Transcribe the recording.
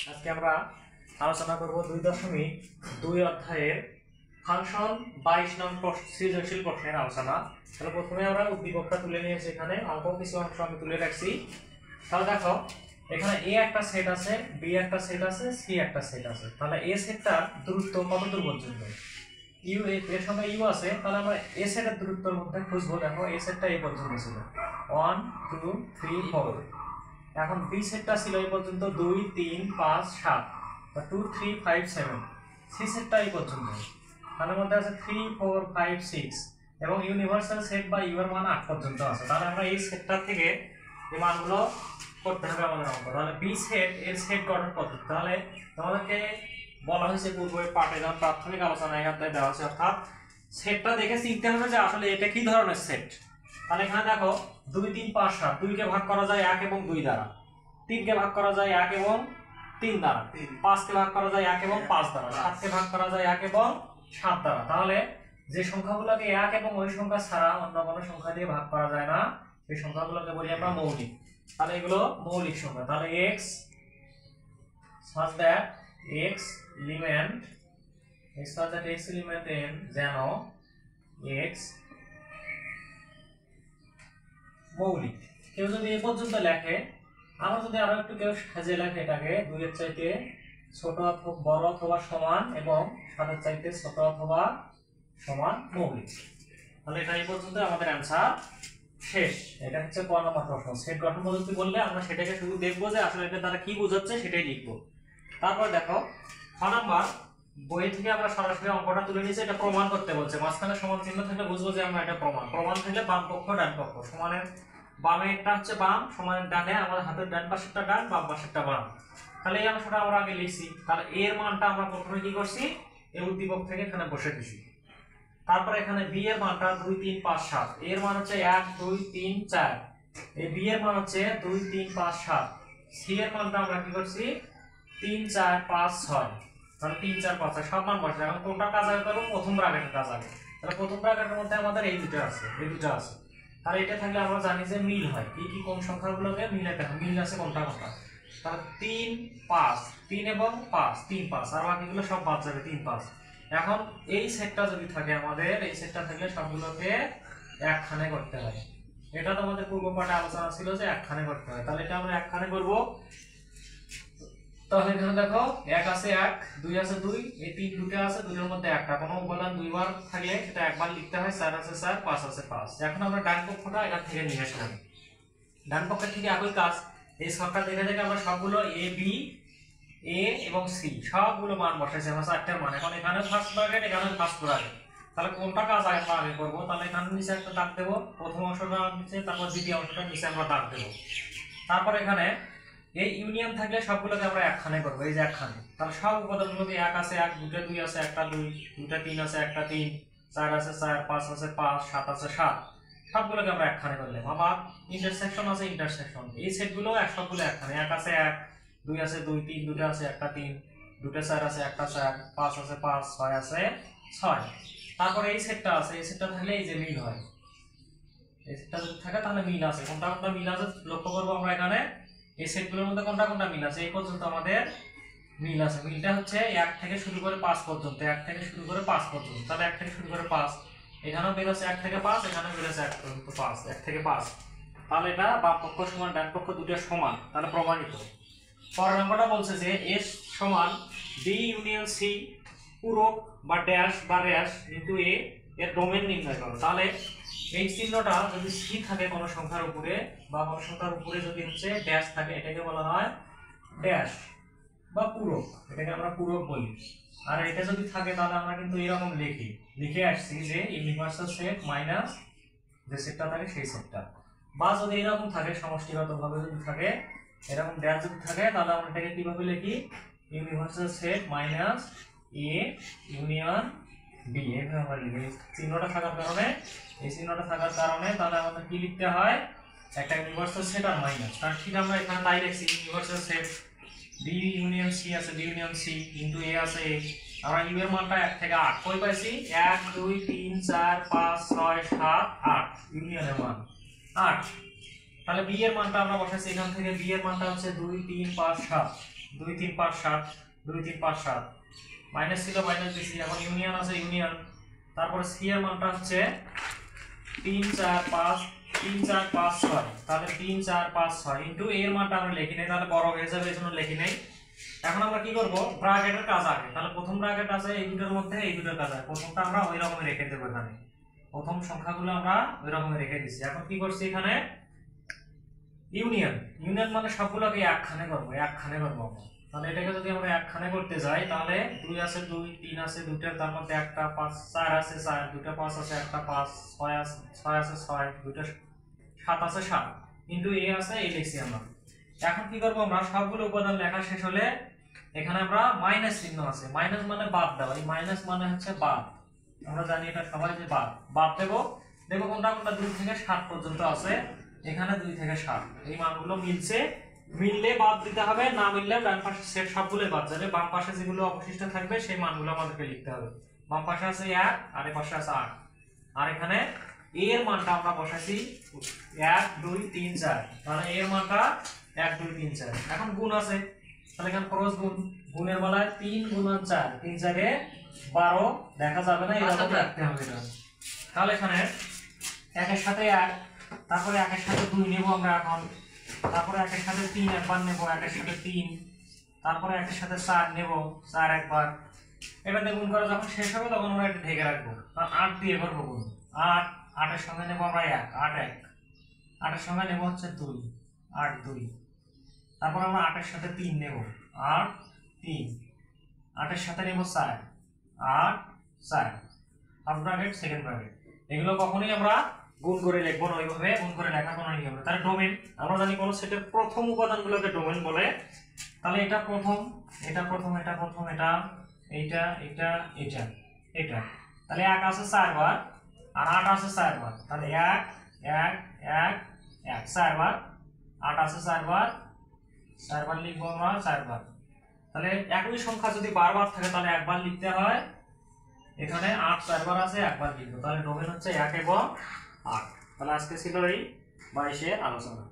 আজকে আমরা আলোচনা করব 2.2 অধ্যায়ের ফাংশন 22 নং সৃজনশীল প্রশ্নের আলোচনা। তাহলে প্রথমে আমরা উদ্দীপকটা তুলে নিয়েছি, এখানে অল্প কিছু অংশ আমি তুলে রাখছি। তাহলে দেখো এখানে এ একটা সেট আছে, বি একটা সেট আছে, সি একটা সেট আছে। তাহলে এ সেটটার দূরত্ব কত দূর পর্যন্ত? ইউ এর সঙ্গে ইউ আছে, তাহলে আমরা এ সেটের দূরত্বের মধ্যে খুঁজবো। দেখো এ সেটটা এই পর্যন্ত ছিল 1 2 3 4। এখন বি সেটটা ছিল এই পর্যন্ত 2 3 5 7, 2 3 5 7। সি সেটটা এই পর্যন্ত, তার মধ্যে আছে 3 4 5 6 এবং ইউনিভার্সাল সেট বা ইউ এর মান 8 পর্যন্ত আছে। তাহলে আমরা এই সেটটা থেকে এই মানগুলো করতে হবে আমাদের অঙ্ক। তাহলে বি সেট এর সেট গঠন পদ্ধতি, তাহলে তোমাদেরকে বলা হয়েছে পূর্বে পাঠে যখন প্রাথমিক আলোচনা এখানে দেওয়া আছে, অর্থাৎ সেটটা দেখে চিনতে হবে যে আসলে এটা কি ধরনের সেট। তাহলে এখানে দেখো 2 3 5 7, 2 কে ভাগ করা যায় 1 এবং 2 দ্বারা, 3 কে ভাগ করা যায় 1 এবং 3 দ্বারা, 5 কে ভাগ করা যায় 1 এবং 5 দ্বারা, 7 কে ভাগ করা যায় 1 এবং 7 দ্বারা। তাহলে যে সংখ্যাগুলোকে 1 এবং ওই সংখ্যা ছাড়া অন্য কোনো সংখ্যা দিয়ে ভাগ করা যায় না, সেই সংখ্যাগুলোকে বলি আমরা মৌলিক। তাহলে এগুলো মৌলিক সংখ্যা। তাহলে x such that x element n যেন x মৌলিক। কেউ যদি এ পর্যন্ত লেখে, আমরা যদি আরো একটু কেউ সাজিয়ে লেখে এটাকে 2 এর চাইতে ছোট অথবা বড় অথবা সমান এবং 7 এর চাইতে ছোট অথবা সমান মৌলিক, তাহলে এটা এই পর্যন্ত আমাদের অ্যানসার শেষ। এটা হচ্ছে ক নম্বর প্রশ্ন। সেট গঠন পদ্ধতি বললে আমরা সেটাকে শুধু দেখবো যে আসলে এটা দ্বারা কি বোঝাচ্ছে সেটাই লিখবো। তারপর দেখো খ নম্বর বই থেকে আমরা সরাসরি অঙ্কটা তুলে নিয়েছি, এটা প্রমাণ করতে বলছে। মাঝখানে সমান চিহ্ন থাকলে বুঝবো যে আমরা এটা প্রমাণ। প্রমাণ থাকলে বাম পক্ষ ডান পক্ষ, সমানের বামে একটা হচ্ছে বাম, সমানের ডানে আমাদের হাতের ডান পাশেরটা ডান, বাম পাশেরটা বাম। তাহলে এই অংশটা আমরা আগে লিখছি। তাহলে এর মানটা আমরা প্রথমে কি করছি, এই উদ্দীপক থেকে এখানে বসে দিছি। তারপর এখানে বি এর মানটা 2 3 5 7, এর মান হচ্ছে 1 2 3 4, এই বি এর মান হচ্ছে 2 3 5 7। সি এর মানটা আমরা কি করছি 3 4 5 6, তাহলে 3 4 5 6 সব মান বসে। এখন কোনটা কাজ আগে করব, প্রথম ব্র্যাকেটের কাজ আগে। তাহলে প্রথম ব্র্যাকেটের মধ্যে আমাদের এই দুটো আছে, এই দুটো আছে। তাহলে এটা থাকলে আমরা জানি যে মিল হয়, কি কি কোন সংখ্যাগুলোকে মিলাতে হয়, মিল আছে কোনটা কোনটা। তাহলে 3 5, 3 এবং 5, 3 5, আর বাকিগুলো সব বাদ যাবে 3 5। এখন এই সেটটা যদি থাকে আমাদের, এই সেটটা থাকলে সবগুলোকে একখানে করতে হয়। এটা তো আমাদের পূর্ব পাঠে আলোচনা ছিল যে একখানে করতে হয়। তাহলে এটা আমরা একখানে করব। তাহলে এখানে দেখো 1 আছে 1, 2 আছে 2, এই 3 দুটো আছে, দুটোর মধ্যে একটা কোনো উপাদান দুইবার থাকলে সেটা একবার লিখতে হয়। 4 আছে 4, 5 আছে 5। এখন আমরা ডান পক্ষটা এখান থেকে নিয়ে আসলাম। ডান পক্ষের থেকে একই কাজ, এই ছকটা দেখে দেখে আমরা সবগুলো এ বি এ এবং সি সবগুলো মান বসাইছি আমরা চারটার মান। এখন এখানে ফার্স্ট ব্র্যাকেট, এখানে ফার্স্ট ব্র্যাকেট। তাহলে কোনটা কাজ আগে করব, তাহলে এখানে নিচে একটা দাগ দেব, প্রথম অংশটা নিচে, তারপর দ্বিতীয় অংশটা নিচে আমরা দাগ দেব। তারপর এখানে এই ইউনিয়ন থাকলে সবগুলোকে আমরা একখানে করব, এই যে একখানে। তাহলে সব উপাদানগুলোকে 1 আছে 1, 2 2 আছে 1 2, 2 3 আছে 1 3, 4 আছে 4, 5 আছে 5, 7 আছে 7, সবগুলোকে আমরা একখানে করলাম। আবার ইন্টারসেকশন আছে ইন্টারসেকশন, এই সেটগুলো সবগুলো একখানে। 1 আছে 1, 2 আছে 2, 3 দুটো আছে 1 3, 2 4 আছে 1 4, 5 আছে 5, 6 আছে 6। তারপরে এই সেটটা আছে, এই সেটটা থাকলে এই যে মিল হয়, এই সেটটা যদি থাকে তাহলে মিল আছে। কোনটা কোনটা মিল আছে লক্ষ্য করব আমরা এখানে। এই সেটগুলোর মধ্যে কোনটা কোনটা মিল আছে, এই পর্যন্ত আমাদের মিল আছে। মিলটা হচ্ছে 1 থেকে শুরু করে 5 পর্যন্ত, 1 থেকে শুরু করে 5 পর্যন্ত। তাহলে 1 থেকে শুরু করে 5, এখানেও বের আছে 1 থেকে 5, এখানেও বের আছে 1 পর্যন্ত 5, 1 থেকে 5। তাহলে এটা বাম পক্ষ সমান ডান পক্ষ দুটো সমান, তাহলে প্রমাণিত। পরের নম্বরটা বলছে যে S সমান বি ইউনিয়ন সি পূরক বা ড্যাশ বা র্যাশ ইনটু এ এর ডোমেন নির্ণয় করো। তাহলে এই চিহ্নটা যদি সি থাকে কোনো সংখ্যার উপরে বা কোনো সংখ্যার উপরে যদি হচ্ছে ড্যাশ থাকে, এটাকে বলা হয় ড্যাশ বা পূরক, এটাকে আমরা পূরক বলি। আর এটা যদি থাকে তাহলে আমরা কিন্তু এরকম লিখে আসছি যে ইউনিভার্সাল সেট মাইনাস যে সেটটা থাকে সেই সেটটা। বা যদি এরকম থাকে সমষ্টিগতভাবে যদি থাকে, এরকম ড্যাশ যদি থাকে, তাহলে আমরা এটাকে কিভাবে লিখি, universal set minus A union B, এইভাবে আমরা লিখি। চিহ্নটা থাকার কারণে, এই চিহ্নটা থাকার কারণে তাহলে আমাদের কি লিখতে হয়, একটা ইউনিভার্সাল সেট আর মাইনাস। কারণ ঠিক আমরা এখানে তাই লিখছি, universal set B union C আছে, B union C into A আছে এ। আমরা ইউ এর মানটা 1 থেকে 8 কই পাইছি, 1 2 3 4 5 6 7 8, ইউনিয়নের মান 8। তাহলে বি এর মানটা আমরা বসাইছি এখান থেকে। বি এর মানটা হচ্ছে 2 3 5 7, 2 3 5 7, 2 3 5 7, মাইনাস ছিল মাইনাস দিছি, এখন ইউনিয়ন আছে ইউনিয়ন। তারপরে সি এর মানটা হচ্ছে 3 4 5, 3 4 5 6, তাহলে 3 4 5 6 ইনটু এর মানটা আমরা লিখি নাই, তাহলে বড় হয়ে যাবে এজন্য লিখি নাই। এখন আমরা কি করব, ব্র্যাকেটের কাজ আগে, তাহলে প্রথম ব্র্যাকেট আছে এই দুটোর মধ্যে, এই দুটোর কাজ আছে, প্রথমটা আমরা ওই রকমই রেখে দেব। এখানে প্রথম সংখ্যাগুলো আমরা ওই রকমই রেখে দিছি। এখন কি করছি এখানে ইউনিয়ন, ইউনিয়ন মানে সবগুলোকে একখানে করব, একখানে করব। তাহলে এটাকে যদি আমরা একখানে করতে যাই তাহলে 2 আছে 2, 3 আছে 2টা, তার মধ্যে একটা 5, 4 আছে 4, 2টা 5 আছে একটা 5, 6 আছে 6, 2টা 7 আছে 7, কিন্তু এ আছে এই লিখছি আমরা। এখন কি করব, আমরা সবগুলো উপাদান লেখা শেষ হলে এখানে আমরা মাইনাস চিহ্ন আছে, মাইনাস মানে বাদ দাও, এই মাইনাস মানে হচ্ছে বাদ, আমরা জানি এটা সবাই যে বাদ, বাদ দেব। দেখো কোনটা কোনটা 2 থেকে 7 পর্যন্ত আছে, এখানে 2 থেকে 7 এই মানগুলো মিলছে, মিললে বাদ দিতে হবে, না মিললে ডান পাশে সেট সবগুলো বাদ যাবে, বাম পাশে যেগুলো অবশিষ্ট থাকবে সেই মানগুলো আমাদেরকে লিখতে হবে। বাম পাশে আছে 1 আর এই পাশে আছে 8, আর এখানে a এর মানটা আমরা বসাইছি 1 2 3 4, তাহলে a এর মানটা 1 2 3 4। এখন গুণ আছে, তাহলে এখানে ক্রস গুণ, গুণের বেলায় 3 গুণন 4, 3 4 এ 12 দেখা যাবে না, এরকম রাখতে হবে এটা। তাহলে এখানে 1 এর সাথে 1, তারপরে 1 এর সাথে 2 নেব আমরা এখন, তারপরে 1 এর সাথে 3 একবার নেব, 1 এর সাথে 3, তারপরে 1 এর সাথে 4 নেব, 4 একবার। এটা দিয়ে গুণ করা যখন শেষ হবে তখন আমরা এটা ঢেকে রাখবো, কারণ 8 দিয়ে করব গুণ। 8, 8 এর সঙ্গে নেব আমরা 1, 8 1, 8 এর সঙ্গে নেব হচ্ছে 2, 8 2, তারপর আমরা 8 এর সাথে 3 নেব, 8 3, 8 এর সাথে নেব 4, 8 4, ফার্স্ট ব্র্যাকেট সেকেন্ড ব্র্যাকেট। এগুলো কখনোই আমরা গুণ করে লিখবো না, ওইভাবে গুণ করে লেখা কোনো নিয়ম নেই। তাহলে ডোমেন, আমরা জানি কোন সেটের প্রথম উপাদানগুলোকে ডোমেন বলে। তাহলে এটা প্রথম, এটা প্রথম, এটা প্রথম, এটা এইটা এটা এটা এটা, তাহলে 1 আছে 4 বার আর 8 আছে 4 বার, তাহলে 1 1 1 1 4 বার, 8 আছে 4 বার, 4 বার লিখবো আমরা 4 বার। তাহলে একই সংখ্যা যদি বারবার থাকে তাহলে একবার লিখতে হয়, এখানে 8 4 বার আছে একবার লিখবো, তাহলে ডোমেন হচ্ছে 1 এবং 8। তাহলে আজকে ছিল এই 22 এর আলোচনা।